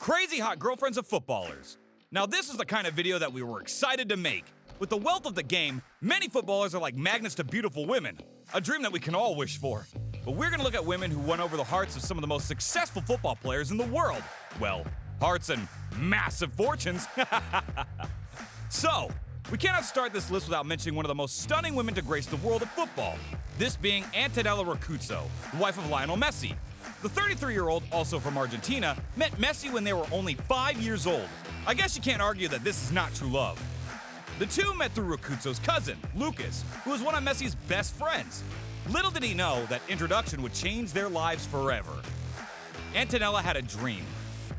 Crazy hot girlfriends of footballers. Now this is the kind of video that we were excited to make. With the wealth of the game, many footballers are like magnets to beautiful women. A dream that we can all wish for. But we're gonna look at women who won over the hearts of some of the most successful football players in the world. Well, hearts and massive fortunes. So, we cannot start this list without mentioning one of the most stunning women to grace the world of football. This being Antonela Roccuzzo, the wife of Lionel Messi. The 33-year-old, also from Argentina, met Messi when they were only 5 years old. I guess you can't argue that this is not true love. The two met through Roccuzzo's cousin, Lucas, who was one of Messi's best friends. Little did he know that introduction would change their lives forever. Antonela had a dream,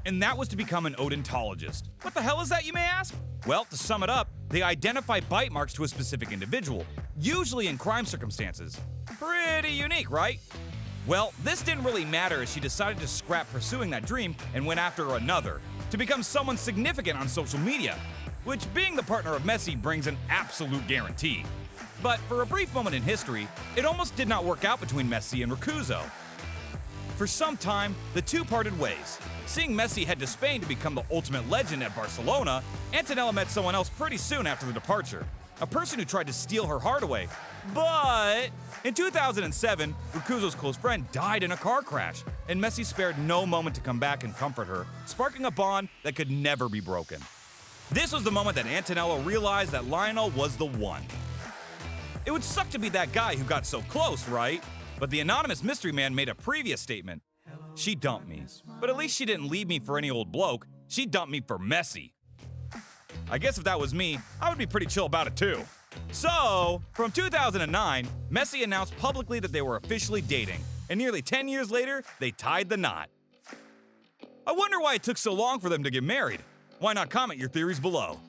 and that was to become an odontologist. What the hell is that, you may ask? Well, to sum it up, they identify bite marks to a specific individual, usually in crime circumstances. Pretty unique, right? Well, this didn't really matter as she decided to scrap pursuing that dream and went after another, to become someone significant on social media, which being the partner of Messi brings an absolute guarantee. But for a brief moment in history, it almost did not work out between Messi and Roccuzzo. For some time, the two parted ways. Seeing Messi head to Spain to become the ultimate legend at Barcelona, Antonela met someone else pretty soon after the departure. A person who tried to steal her heart away. But in 2007, Roccuzzo's close friend died in a car crash, and Messi spared no moment to come back and comfort her, sparking a bond that could never be broken. This was the moment that Antonela realized that Lionel was the one. It would suck to be that guy who got so close, right? But the anonymous mystery man made a previous statement. She dumped me. But at least she didn't leave me for any old bloke. She dumped me for Messi. I guess if that was me, I would be pretty chill about it too. So, from 2009, Messi announced publicly that they were officially dating. And nearly 10 years later, they tied the knot. I wonder why it took so long for them to get married. Why not comment your theories below?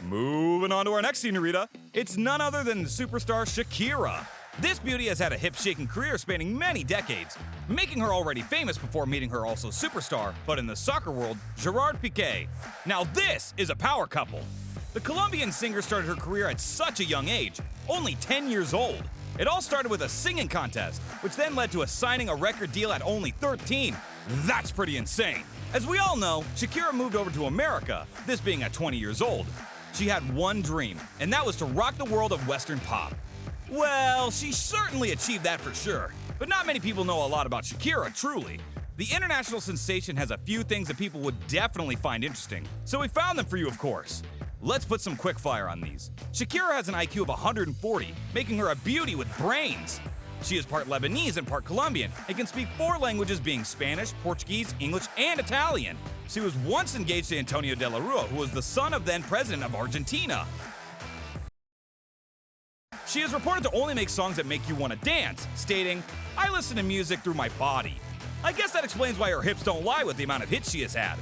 Moving on to our next senorita, it's none other than superstar Shakira. This beauty has had a hip-shaking career spanning many decades, making her already famous before meeting her also superstar, but in the soccer world, Gerard Piqué. Now this is a power couple. The Colombian singer started her career at such a young age, only 10 years old. It all started with a singing contest, which then led to a signing a record deal at only 13. That's pretty insane. As we all know, Shakira moved over to America, this being at 20 years old. She had one dream, and that was to rock the world of Western pop. Well, she certainly achieved that for sure, but not many people know a lot about Shakira, truly. The international sensation has a few things that people would definitely find interesting, so we found them for you, of course. Let's put some quick fire on these. Shakira has an IQ of 140, making her a beauty with brains. She is part Lebanese and part Colombian and can speak 4 languages being Spanish, Portuguese, English, and Italian. She was once engaged to Antonio de la Rua, who was the son of then president of Argentina. She is reported to only make songs that make you want to dance, stating, "I listen to music through my body." I guess that explains why her hips don't lie with the amount of hits she has had.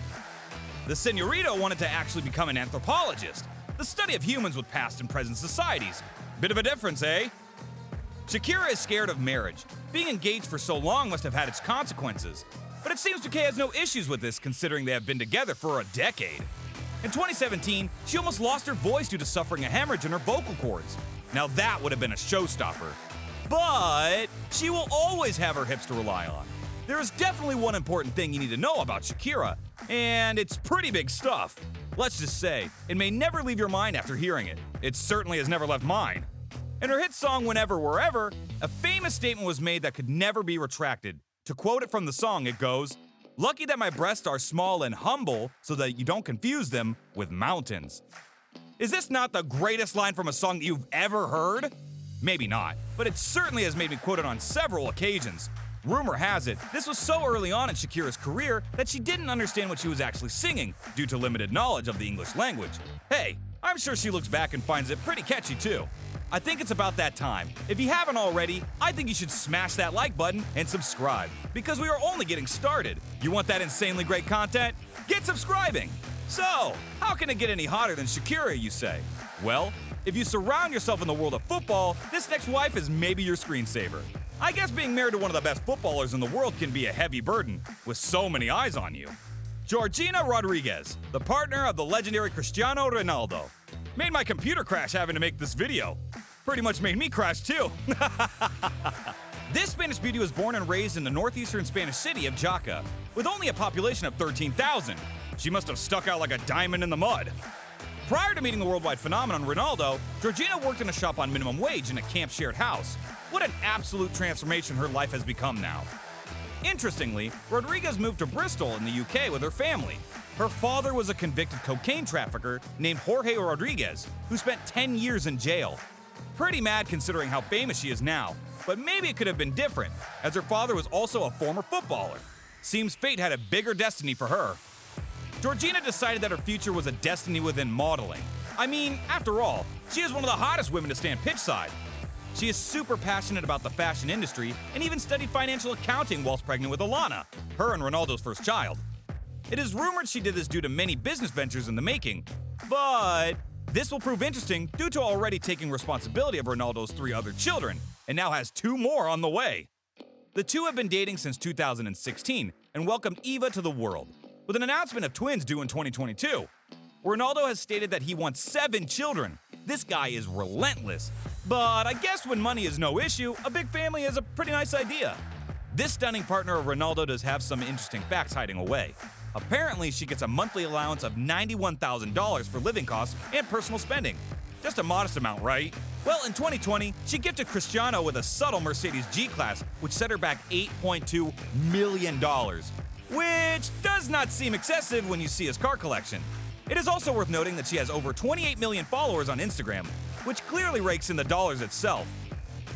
The senorita wanted to actually become an anthropologist, the study of humans with past and present societies. Bit of a difference, eh? Shakira is scared of marriage. Being engaged for so long must have had its consequences. But it seems Piqué has no issues with this considering they have been together for a decade. In 2017, she almost lost her voice due to suffering a hemorrhage in her vocal cords. Now that would have been a showstopper. But she will always have her hips to rely on. There is definitely one important thing you need to know about Shakira, and it's pretty big stuff. Let's just say, it may never leave your mind after hearing it. It certainly has never left mine. In her hit song Whenever, Wherever, a famous statement was made that could never be retracted. To quote it from the song, it goes, "Lucky that my breasts are small and humble so that you don't confuse them with mountains." Is this not the greatest line from a song that you've ever heard? Maybe not, but it certainly has made me quote it on several occasions. Rumor has it, this was so early on in Shakira's career that she didn't understand what she was actually singing due to limited knowledge of the English language. Hey, I'm sure she looks back and finds it pretty catchy too. I think it's about that time. If you haven't already, I think you should smash that like button and subscribe, because we are only getting started. You want that insanely great content? Get subscribing! So, how can it get any hotter than Shakira, you say? Well, if you surround yourself in the world of football, this next wife is maybe your screensaver. I guess being married to one of the best footballers in the world can be a heavy burden, with so many eyes on you. Georgina Rodriguez, the partner of the legendary Cristiano Ronaldo. Made my computer crash having to make this video. Pretty much made me crash too. This Spanish beauty was born and raised in the northeastern Spanish city of Jaca, with only a population of 13,000. She must have stuck out like a diamond in the mud. Prior to meeting the worldwide phenomenon Ronaldo, Georgina worked in a shop on minimum wage in a camp shared house. What an absolute transformation her life has become now. Interestingly, Rodriguez moved to Bristol in the UK with her family. Her father was a convicted cocaine trafficker named Jorge Rodriguez, who spent 10 years in jail. Pretty mad considering how famous she is now, but maybe it could have been different, as her father was also a former footballer. Seems fate had a bigger destiny for her. Georgina decided that her future was a destiny within modeling. I mean, after all, she is one of the hottest women to stand pitchside. She is super passionate about the fashion industry and even studied financial accounting whilst pregnant with Helena, her and Ronaldo's first child. It is rumored she did this due to many business ventures in the making, but this will prove interesting due to already taking responsibility of Ronaldo's 3 other children, and now has 2 more on the way. The two have been dating since 2016 and welcomed Eva to the world, with an announcement of twins due in 2022. Ronaldo has stated that he wants 7 children. This guy is relentless. But I guess when money is no issue, a big family is a pretty nice idea. This stunning partner of Ronaldo does have some interesting facts hiding away. Apparently, she gets a monthly allowance of $91,000 for living costs and personal spending. Just a modest amount, right? Well, in 2020, she gifted Cristiano with a subtle Mercedes G-Class, which set her back $8.2 million. Which does not seem excessive when you see his car collection. It is also worth noting that she has over 28 million followers on Instagram, which clearly rakes in the dollars itself.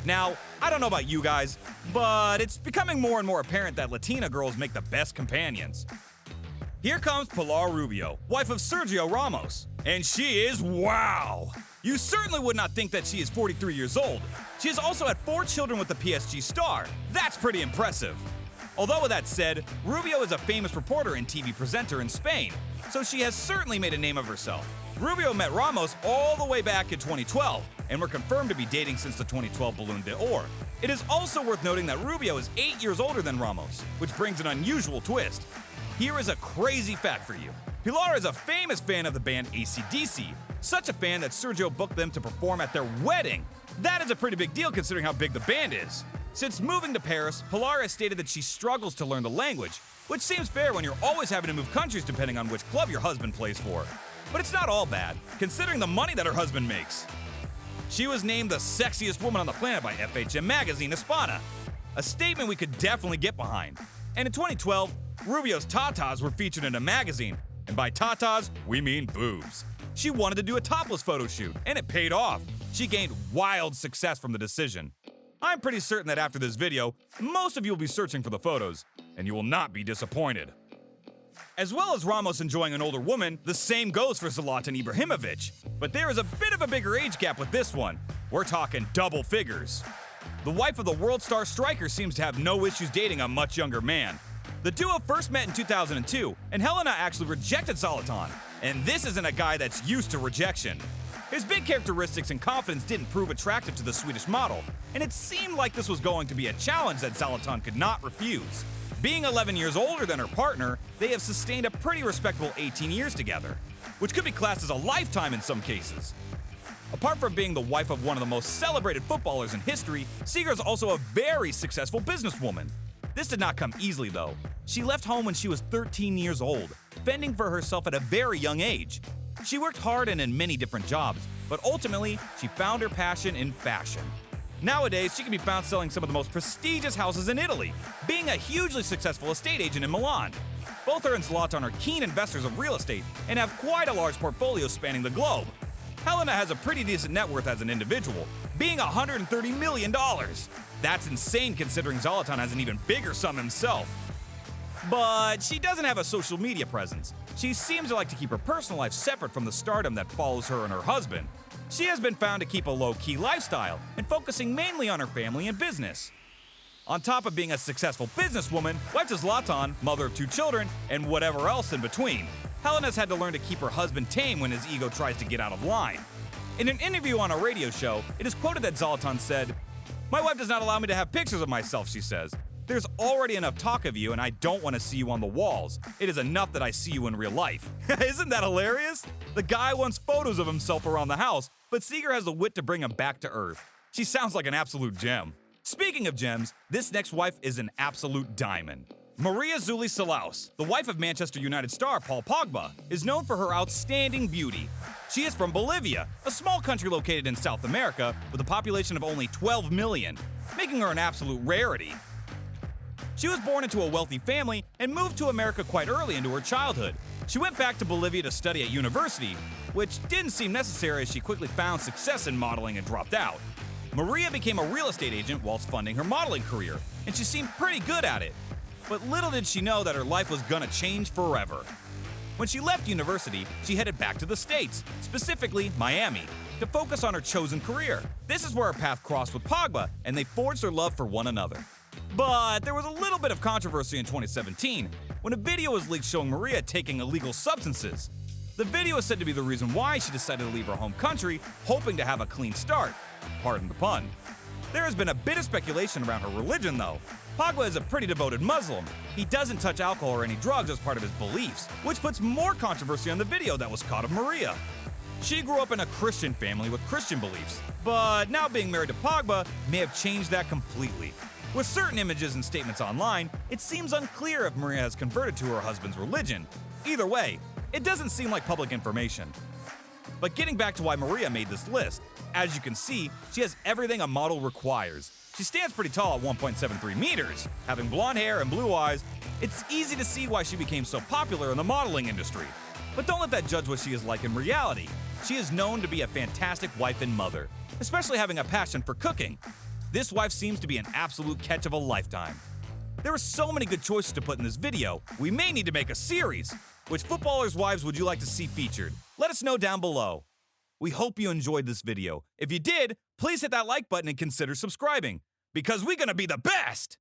Now, I don't know about you guys, but it's becoming more and more apparent that Latina girls make the best companions. Here comes Pilar Rubio, wife of Sergio Ramos, and she is wow! You certainly would not think that she is 43 years old. She has also had 4 children with the PSG star. That's pretty impressive. Although with that said, Rubio is a famous reporter and TV presenter in Spain, so she has certainly made a name of herself. Rubio met Ramos all the way back in 2012, and were confirmed to be dating since the 2012 Ballon d'Or. It is also worth noting that Rubio is 8 years older than Ramos, which brings an unusual twist. Here is a crazy fact for you. Pilar is a famous fan of the band AC/DC, such a fan that Sergio booked them to perform at their wedding. That is a pretty big deal considering how big the band is. Since moving to Paris, Pilar has stated that she struggles to learn the language, which seems fair when you're always having to move countries depending on which club your husband plays for. But it's not all bad, considering the money that her husband makes. She was named the sexiest woman on the planet by FHM magazine Hispana, a statement we could definitely get behind. And in 2012, Rubio's tatas were featured in a magazine, and by tatas, we mean boobs. She wanted to do a topless photo shoot, and it paid off. She gained wild success from the decision. I'm pretty certain that after this video, most of you will be searching for the photos, and you will not be disappointed. As well as Ramos enjoying an older woman, the same goes for Zlatan Ibrahimović. But there is a bit of a bigger age gap with this one. We're talking double figures. The wife of the world star striker seems to have no issues dating a much younger man. The duo first met in 2002, and Helena actually rejected Zlatan. And this isn't a guy that's used to rejection. His big characteristics and confidence didn't prove attractive to the Swedish model, and it seemed like this was going to be a challenge that Zlatan could not refuse. Being 11 years older than her partner, they have sustained a pretty respectable 18 years together, which could be classed as a lifetime in some cases. Apart from being the wife of one of the most celebrated footballers in history, Seger is also a very successful businesswoman. This did not come easily though. She left home when she was 13 years old, fending for herself at a very young age. She worked hard and in many different jobs, but ultimately, she found her passion in fashion. Nowadays, she can be found selling some of the most prestigious houses in Italy, being a hugely successful estate agent in Milan. Both her and Zlatan are keen investors of real estate and have quite a large portfolio spanning the globe. Helena has a pretty decent net worth as an individual, being $130 million. That's insane considering Zlatan has an even bigger sum himself. But she doesn't have a social media presence. She seems to like to keep her personal life separate from the stardom that follows her and her husband. She has been found to keep a low-key lifestyle and focusing mainly on her family and business. On top of being a successful businesswoman, wife to Zlatan, mother of 2 children, and whatever else in between, Helena's had to learn to keep her husband tame when his ego tries to get out of line. In an interview on a radio show, it is quoted that Zlatan said, "My wife does not allow me to have pictures of myself," she says. "There's already enough talk of you and I don't want to see you on the walls. It is enough that I see you in real life." Isn't that hilarious? The guy wants photos of himself around the house, but Seger has the wit to bring him back to earth. She sounds like an absolute gem. Speaking of gems, this next wife is an absolute diamond. Maria Zulay Salaus, the wife of Manchester United star Paul Pogba, is known for her outstanding beauty. She is from Bolivia, a small country located in South America with a population of only 12 million, making her an absolute rarity. She was born into a wealthy family and moved to America quite early into her childhood. She went back to Bolivia to study at university, which didn't seem necessary as she quickly found success in modeling and dropped out. Maria became a real estate agent whilst funding her modeling career, and she seemed pretty good at it. But little did she know that her life was gonna change forever. When she left university, she headed back to the States, specifically Miami, to focus on her chosen career. This is where her path crossed with Pogba, and they forged their love for one another. But there was a little bit of controversy in 2017 when a video was leaked showing Maria taking illegal substances. The video is said to be the reason why she decided to leave her home country, hoping to have a clean start. Pardon the pun. There has been a bit of speculation around her religion, though. Pogba is a pretty devoted Muslim. He doesn't touch alcohol or any drugs as part of his beliefs, which puts more controversy on the video that was caught of Maria. She grew up in a Christian family with Christian beliefs, but now being married to Pogba may have changed that completely. With certain images and statements online, it seems unclear if Maria has converted to her husband's religion. Either way, it doesn't seem like public information. But getting back to why Maria made this list, as you can see, she has everything a model requires. She stands pretty tall at 1.73 meters. Having blonde hair and blue eyes, it's easy to see why she became so popular in the modeling industry. But don't let that judge what she is like in reality. She is known to be a fantastic wife and mother, especially having a passion for cooking. This wife seems to be an absolute catch of a lifetime. There are so many good choices to put in this video, we may need to make a series. Which footballers' wives would you like to see featured? Let us know down below. We hope you enjoyed this video. If you did, please hit that like button and consider subscribing, because we're gonna be the best!